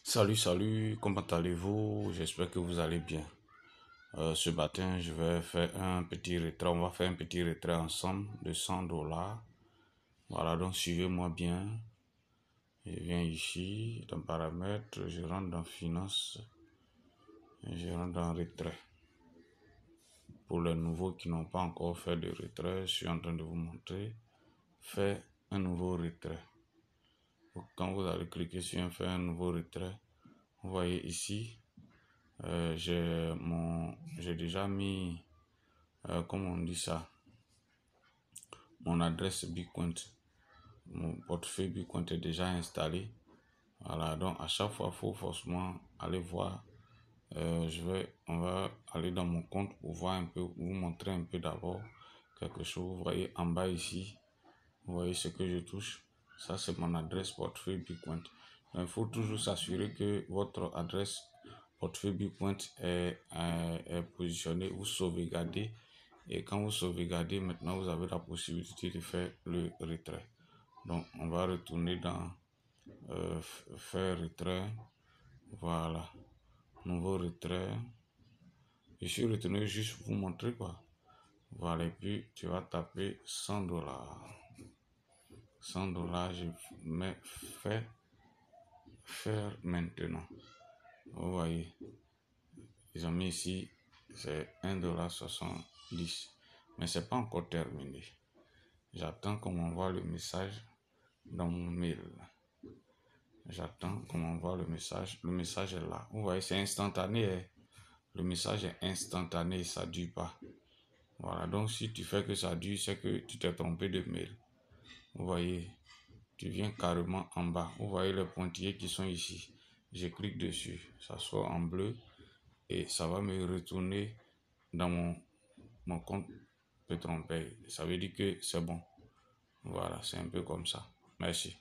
Salut, comment allez-vous? J'espère que vous allez bien. Ce matin, je vais faire un petit retrait. On va faire un petit retrait ensemble de $100. Voilà, donc suivez-moi bien. Je viens ici, dans paramètres, je rentre dans finance, et je rentre dans retrait. Pour les nouveaux qui n'ont pas encore fait de retrait, je suis en train de vous montrer. Faire un nouveau retrait. Donc, quand vous allez cliquer sur faire un nouveau retrait, vous voyez ici, j'ai déjà mis, comment on dit ça, mon adresse Bitcoin. Mon portefeuille Bitcoin est déjà installé. Voilà, donc à chaque fois, il faut forcément aller voir. On va aller dans mon compte pour voir un peu, vous montrer un peu d'abord quelque chose. Vous voyez en bas ici, vous voyez ce que je touche. Ça, c'est mon adresse portefeuille Bitcoin. Il faut toujours s'assurer que votre adresse portefeuille Bitcoin est positionnée, vous sauvegardez. Et quand vous sauvegardez, maintenant, vous avez la possibilité de faire le retrait. Donc, on va retourner dans faire retrait. Voilà. Nouveau retrait. Je suis retourné juste pour vous montrer quoi. Voilà. Et puis, tu vas taper $100. $100, je mets faire maintenant. Vous voyez. Ils ont mis ici, c'est $1,70. Mais c'est pas encore terminé. J'attends qu'on m'envoie le message dans mon mail. J'attends qu'on m'envoie le message. Le message est là. Vous voyez, c'est instantané. Le message est instantané, ça ne dure pas. Voilà, donc si tu fais que ça dure, c'est que tu t'es trompé de mail. Vous voyez, tu viens carrément en bas. Vous voyez les pointillés qui sont ici. Je clique dessus. Ça sort en bleu et ça va me retourner dans mon compte PetronPay. Ça veut dire que c'est bon. Voilà, c'est un peu comme ça. Merci.